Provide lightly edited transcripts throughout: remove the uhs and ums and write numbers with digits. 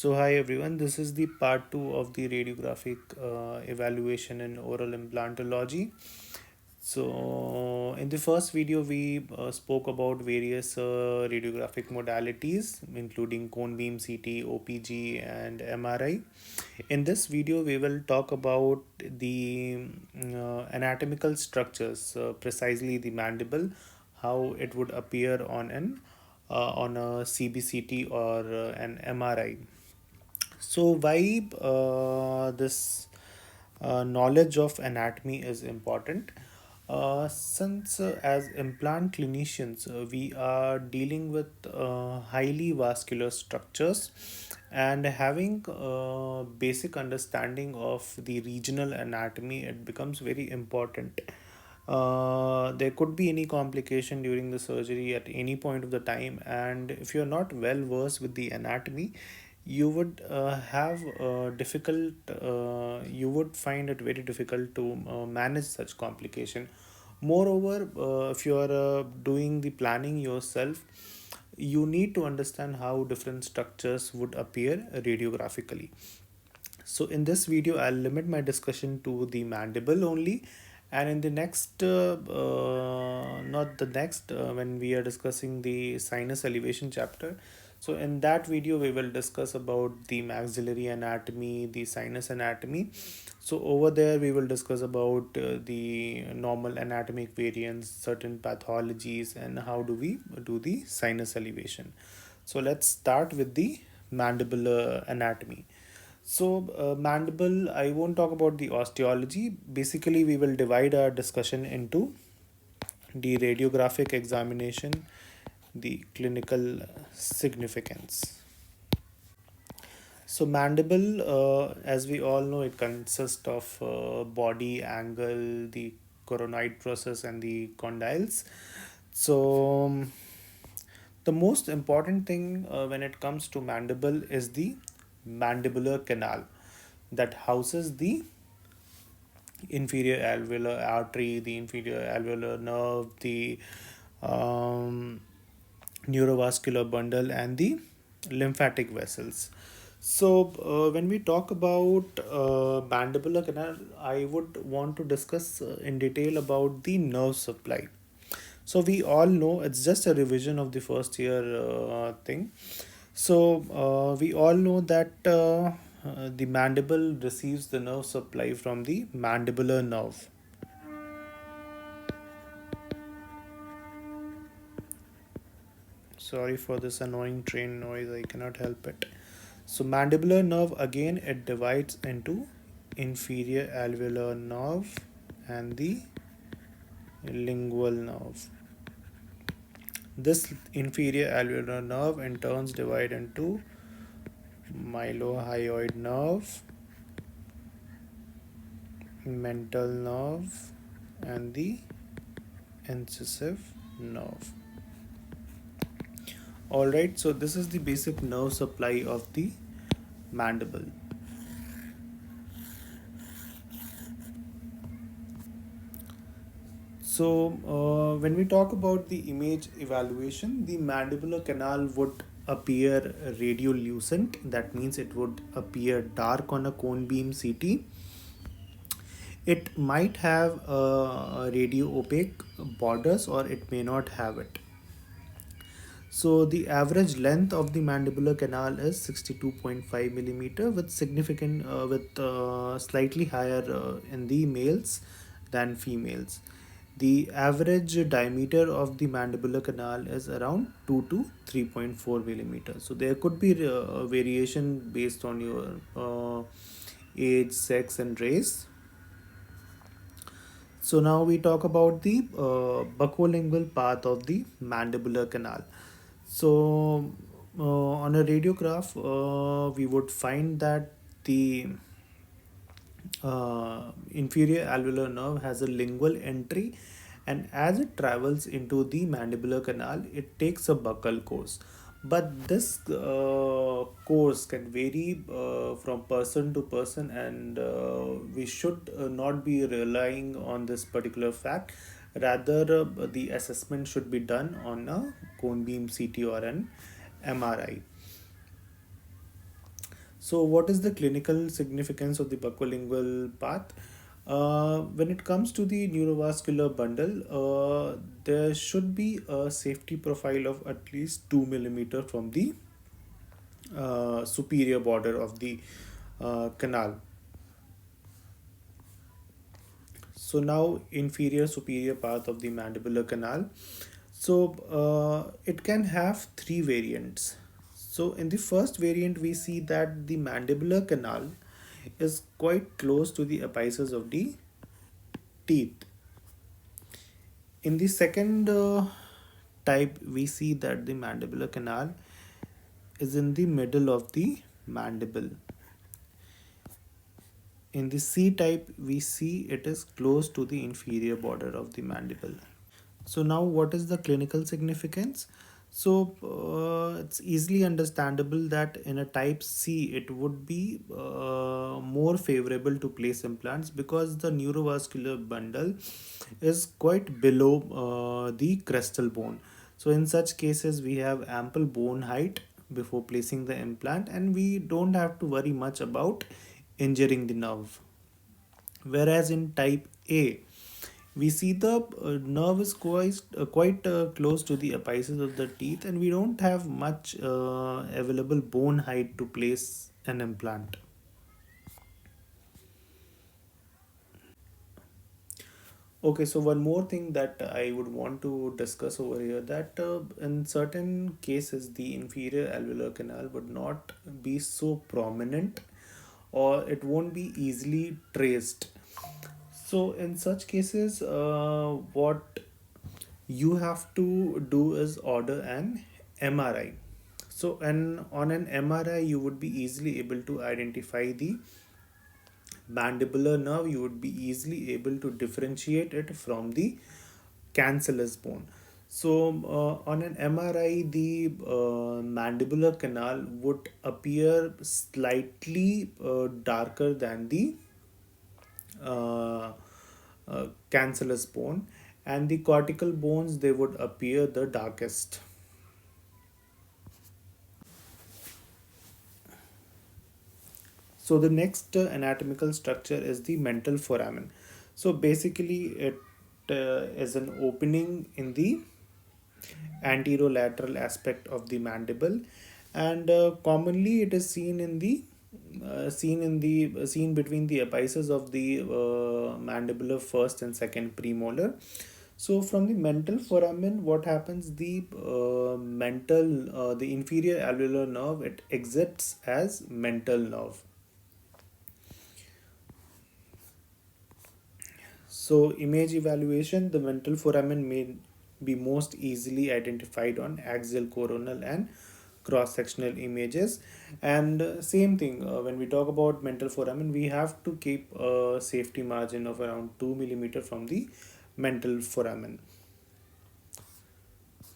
So, hi everyone, this is the part 2 of the radiographic evaluation in oral implantology. So, in the first video, we spoke about various radiographic modalities, including cone beam CT, OPG, and MRI. In this video, we will talk about the anatomical structures, precisely the mandible, how it would appear on a CBCT or an MRI. So, why this knowledge of anatomy is important? Since as implant clinicians, we are dealing with highly vascular structures, and having basic understanding of the regional anatomy, it becomes very important. There could be any complication during the surgery at any point of the time, and if you're not well versed with the anatomy, you would have difficult you would find it very difficult to manage such complication. Moreover, if you are doing the planning yourself, you need to understand how different structures would appear radiographically. So in this video, I'll limit my discussion to the mandible only, and in the next, not the next, when we are discussing the sinus elevation chapter. So in that video, we will discuss about the maxillary anatomy, the sinus anatomy. So over there, we will discuss about the normal anatomic variants, certain pathologies, and how do we do the sinus elevation. So let's start with the mandibular anatomy. So, mandible, I won't talk about the osteology. Basically, we will divide our discussion into the radiographic examination, the clinical significance. So, mandible, as we all know, it consists of body, angle, the coronoid process, and the condyles. So, the most important thing when it comes to mandible is the mandibular canal that houses the inferior alveolar artery, the inferior alveolar nerve, the um, neurovascular bundle, and the lymphatic vessels. So, when we talk about mandibular canal, I would want to discuss in detail about the nerve supply. So, we all know it's just a revision of the first year thing. So, we all know that the mandible receives the nerve supply from the mandibular nerve. Sorry for this annoying train noise, I cannot help it. So, mandibular nerve again, it divides into inferior alveolar nerve and the lingual nerve. This inferior alveolar nerve in turns divide into mylohyoid nerve, mental nerve, and the incisive nerve. Alright, so this is the basic nerve supply of the mandible. So, when we talk about the image evaluation, the mandibular canal would appear radiolucent. That means it would appear dark on a cone beam CT. It might have radio opaque borders, or it may not have it. So the average length of the mandibular canal is 62.5 millimeter, with significant with slightly higher in the males than females. The average diameter of the mandibular canal is around 2 to 3.4 millimeter. So there could be variation based on your age, sex, and race. So now we talk about the buccolingual path of the mandibular canal. So on a radiograph, we would find that the inferior alveolar nerve has a lingual entry, and as it travels into the mandibular canal, it takes a buccal course. But this course can vary from person to person, and we should not be relying on this particular fact. Rather, the assessment should be done on a cone beam CT or an MRI. So, what is the clinical significance of the buccolingual path? When it comes to the neurovascular bundle, there should be a safety profile of at least 2 millimeter from the superior border of the canal. So now inferior superior path of the mandibular canal. So it can have three variants. So in the first variant, we see that the mandibular canal is quite close to the apices of the teeth. In the second type, we see that the mandibular canal is in the middle of the mandible. In the C type, we see it is close to the inferior border of the mandible. So now what is the clinical significance? So it's easily understandable that in a type C it would be more favorable to place implants because the neurovascular bundle is quite below the crestal bone. So in such cases we have ample bone height before placing the implant and we don't have to worry much about injuring the nerve. Whereas in type A, we see the nerve is quite close to the apices of the teeth, and we don't have much available bone height to place an implant. Okay, so one more thing that I would want to discuss over here, that in certain cases the inferior alveolar canal would not be so prominent or it won't be easily traced. So in such cases, what you have to do is order an MRI. So, on an MRI, you would be easily able to identify the mandibular nerve. You would be easily able to differentiate it from the cancellous bone. So, on an MRI, the mandibular canal would appear slightly darker than the uh, cancellous bone, and the cortical bones they would appear the darkest. So the next anatomical structure is the mental foramen. So basically it is an opening in the anterolateral aspect of the mandible, and commonly it is seen between the apices of the mandibular first and second premolar. So from the mental foramen, what happens? The inferior alveolar nerve, it exits as mental nerve. So, image evaluation, the mental foramen may be most easily identified on axial coronal and cross sectional images. And same thing, when we talk about mental foramen, we have to keep a safety margin of around 2 millimeter from the mental foramen.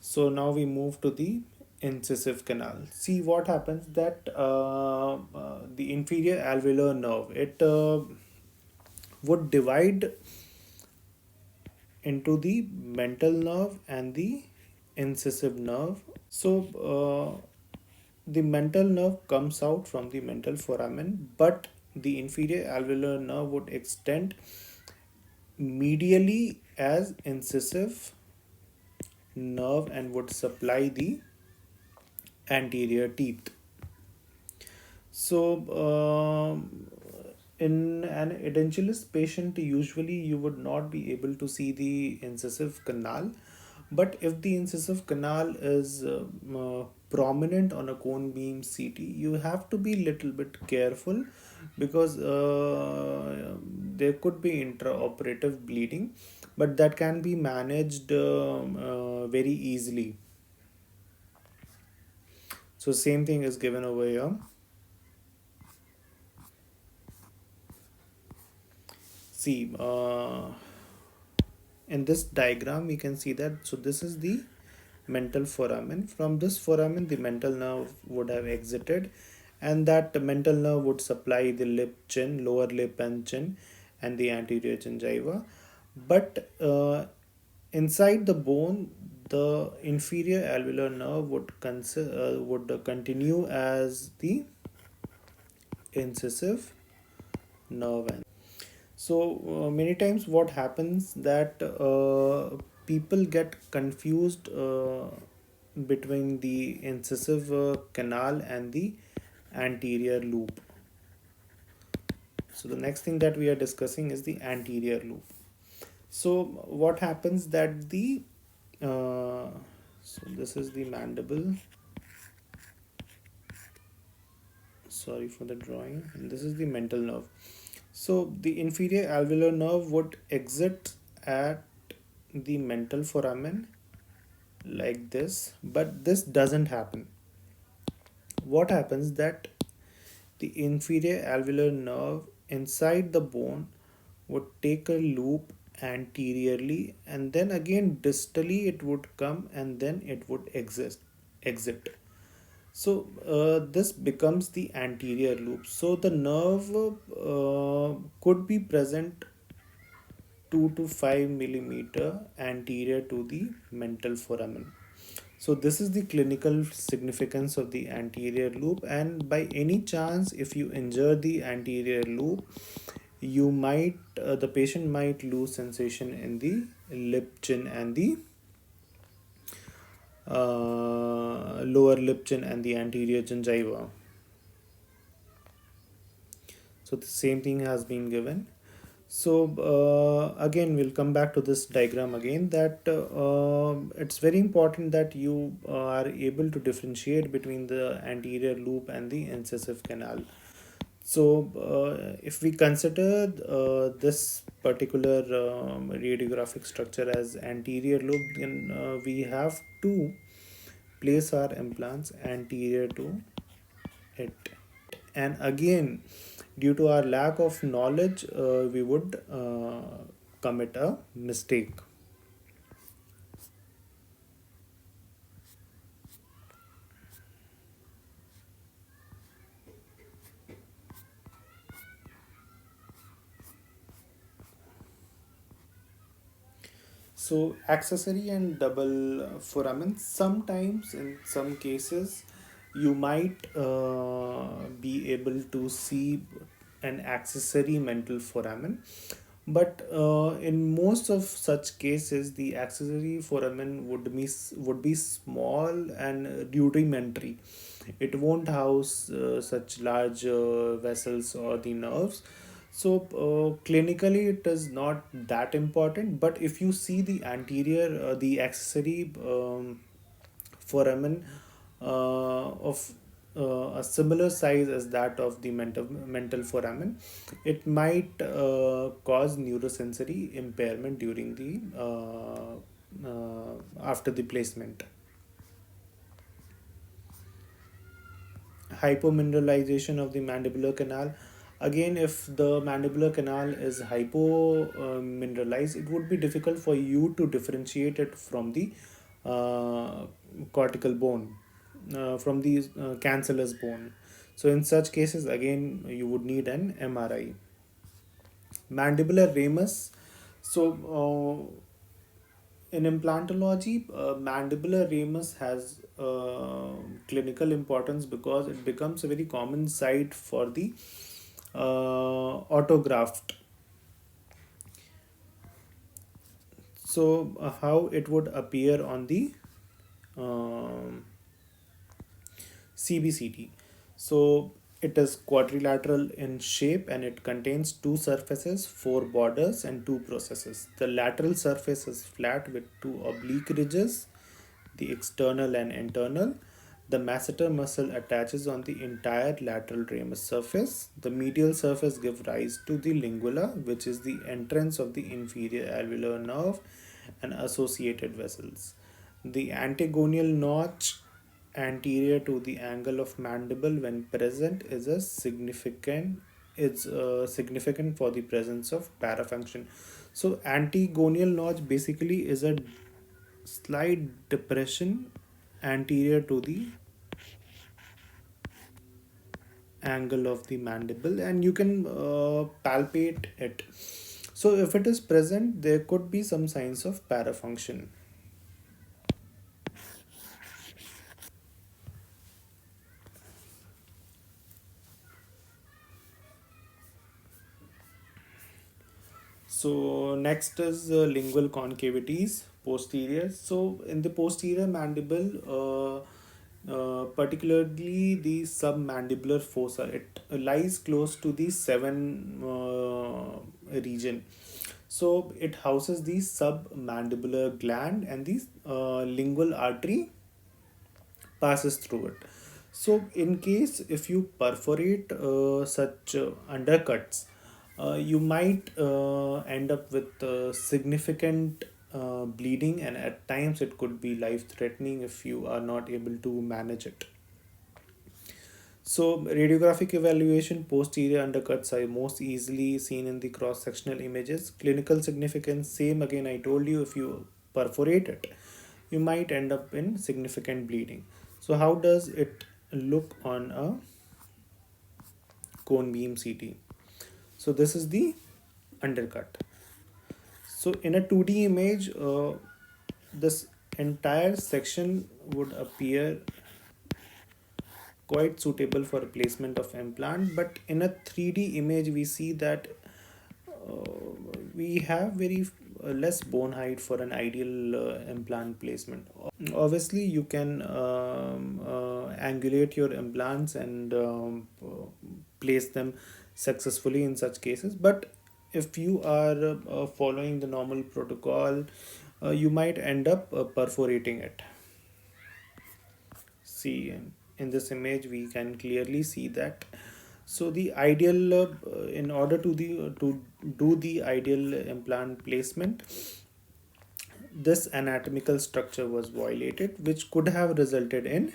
So, now we move to the incisive canal. See what happens, that the inferior alveolar nerve, it would divide into the mental nerve and the incisive nerve. So the mental nerve comes out from the mental foramen, but the inferior alveolar nerve would extend medially as incisive nerve and would supply the anterior teeth. So, in an edentulous patient, usually you would not be able to see the incisive canal. But if the incisive canal is prominent on a cone beam CT, you have to be little bit careful because there could be intraoperative bleeding, but that can be managed very easily. So same thing is given over here. See, in this diagram we can see that, so this is the mental foramen. From this foramen the mental nerve would have exited, and that mental nerve would supply the lip, chin, lower lip and chin, and the anterior gingiva. But inside the bone, the inferior alveolar nerve would continue as the incisive nerve. And so many times what happens that people get confused between the incisive canal and the anterior loop. So the next thing that we are discussing is the anterior loop. So what happens that the so this is the mandible, sorry for the drawing, and this is the mental nerve. So the inferior alveolar nerve would exit at the mental foramen like this, but this doesn't happen. What happens that the inferior alveolar nerve inside the bone would take a loop anteriorly, and then again distally it would come, and then it would exit. So this becomes the anterior loop. So the nerve could be present 2 to 5 millimeter anterior to the mental foramen. So this is the clinical significance of the anterior loop, and by any chance if you injure the anterior loop, you might the patient might lose sensation in the lip, chin, and the lower lip, chin, and the anterior gingiva. So the same thing has been given. So again we'll come back to this diagram again, that it's very important that you are able to differentiate between the anterior loop and the incisive canal. So if we consider this particular radiographic structure as anterior loop, then we have to place our implants anterior to it. And again, due to our lack of knowledge, we would commit a mistake. So accessory and double foramen, sometimes in some cases you might be able to see an accessory mental foramen, but in most of such cases the accessory foramen would be small and rudimentary. It won't house such large vessels or the nerves. So clinically it is not that important, but if you see the anterior the accessory foramen of a similar size as that of the mental foramen, it might cause neurosensory impairment during the after the placement. Hypomineralization of the mandibular canal. Again, if the mandibular canal is hypomineralized, it would be difficult for you to differentiate it from the cortical bone, from the cancellous bone. So in such cases again you would need an MRI. Mandibular ramus. So in implantology, mandibular ramus has clinical importance because it becomes a very common site for the autograft. So how it would appear on the um, CBCT. So it is quadrilateral in shape and it contains two surfaces, four borders, and two processes. The lateral surface is flat with two oblique ridges, the external and internal. The masseter muscle attaches on the entire lateral ramus surface. The medial surface gives rise to the lingula, which is the entrance of the inferior alveolar nerve and associated vessels. The antegonial notch anterior to the angle of mandible when present is a significant it's significant for the presence of parafunction. So antegonial notch basically is a slight depression anterior to the angle of the mandible, and you can palpate it. So if it is present, there could be some signs of parafunction. So next is lingual concavities, posterior. So in the posterior mandible, particularly the submandibular fossa, it lies close to the seven region. So it houses the submandibular gland, and the lingual artery passes through it. So, in case if you perforate such undercuts, you might end up with significant bleeding, and at times it could be life threatening if you are not able to manage it. So, radiographic evaluation posterior undercuts are most easily seen in the cross sectional images. Clinical significance, same again, I told you, if you perforate it, you might end up in significant bleeding. So, how does it look on a cone beam CT? So, this is the undercut. So, in a 2D image, this entire section would appear quite suitable for placement of implant, but in a 3D image we see that we have very less bone height for an ideal implant placement. Obviously you can angulate your implants and place them successfully in such cases, but if you are following the normal protocol, you might end up perforating it. See, in this image we can clearly see that. So the ideal in order to do the ideal implant placement, this anatomical structure was violated, which could have resulted in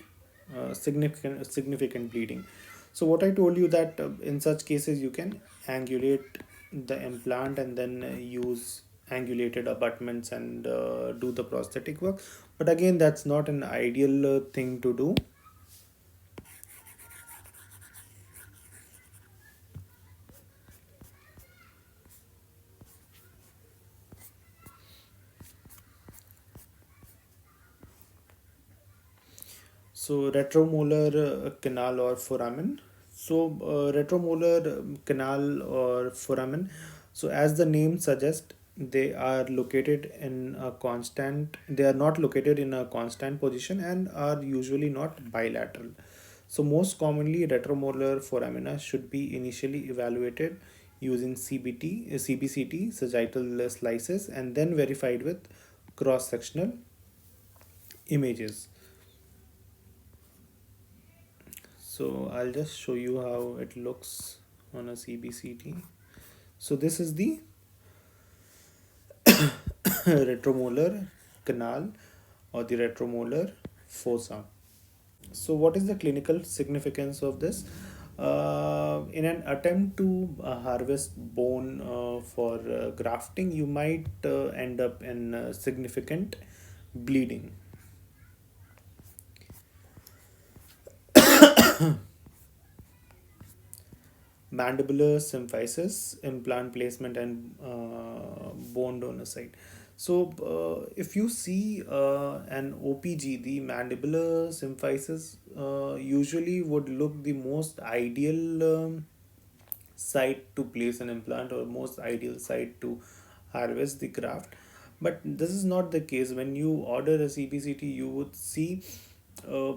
significant bleeding. So what I told you that in such cases you can angulate the implant and then use angulated abutments and do the prosthetic work, but again that's not an ideal thing to do. So retromolar canal or foramen. So retromolar canal or foramen. So as the name suggests, they are located in a constant. They are not located in a constant position and are usually not bilateral. So most commonly, retromolar foramina should be initially evaluated using CBT, CBCT, sagittal slices, and then verified with cross-sectional images. So I'll just show you how it looks on a CBCT. So this is the retromolar canal or the retromolar fossa. So what is the clinical significance of this? In an attempt to harvest bone for grafting, you might end up in significant bleeding. Mandibular symphysis, implant placement, and bone donor site. So, if you see an OPG, the mandibular symphysis usually would look the most ideal site to place an implant or most ideal site to harvest the graft. But this is not the case. When you order a CBCT, you would see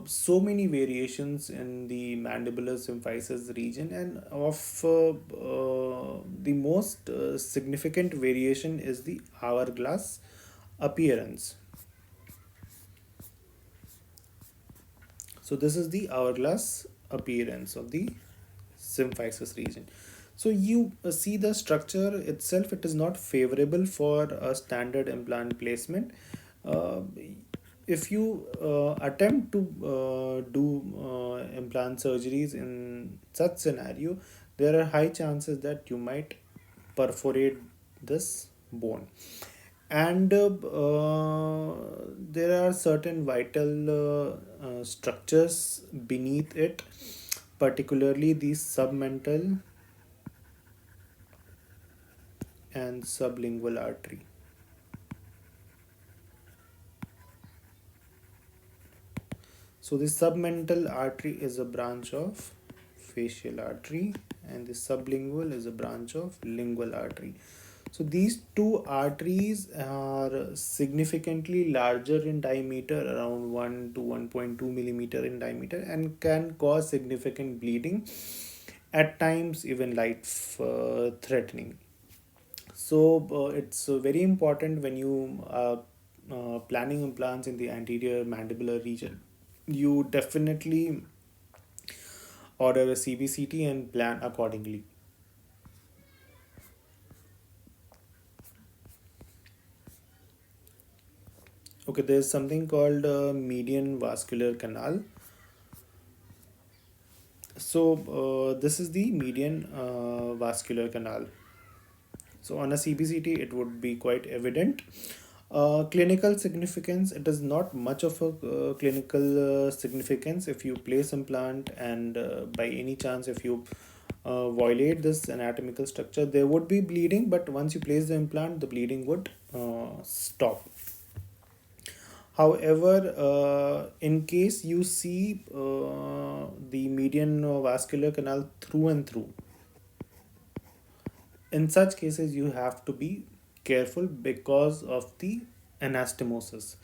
so many variations in the mandibular symphysis region, and of the most significant variation is the hourglass appearance. So this is the hourglass appearance of the symphysis region. So you see the structure itself, it is not favorable for a standard implant placement. Uh, if you attempt to do implant surgeries in such scenario, there are high chances that you might perforate this bone, and there are certain vital structures beneath it, particularly the submental and sublingual artery. So the submental artery is a branch of facial artery, and the sublingual is a branch of lingual artery. So these two arteries are significantly larger in diameter, around 1 to 1.2 millimeter in diameter, and can cause significant bleeding, at times even life threatening. So it's very important when you are planning implants in the anterior mandibular region. You definitely order a CBCT and plan accordingly. Okay, there's something called median vascular canal. So this is the median vascular canal. So on a CBCT, it would be quite evident. Clinical significance, it is not much of a clinical significance. If you place implant and by any chance if you violate this anatomical structure, there would be bleeding, but once you place the implant, the bleeding would stop. However, in case you see the median vascular canal through and through, in such cases you have to be careful because of the anastomosis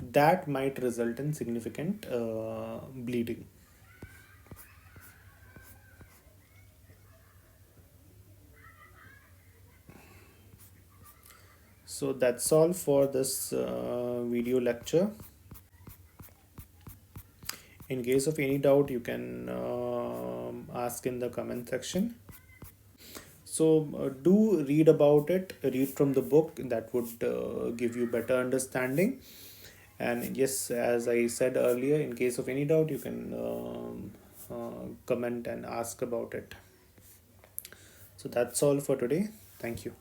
that might result in significant bleeding. So that's all for this video lecture. In case of any doubt, you can ask in the comment section. So do read about it, read from the book, that would give you better understanding. And yes, as I said earlier, in case of any doubt, you can comment and ask about it. So that's all for today. Thank you.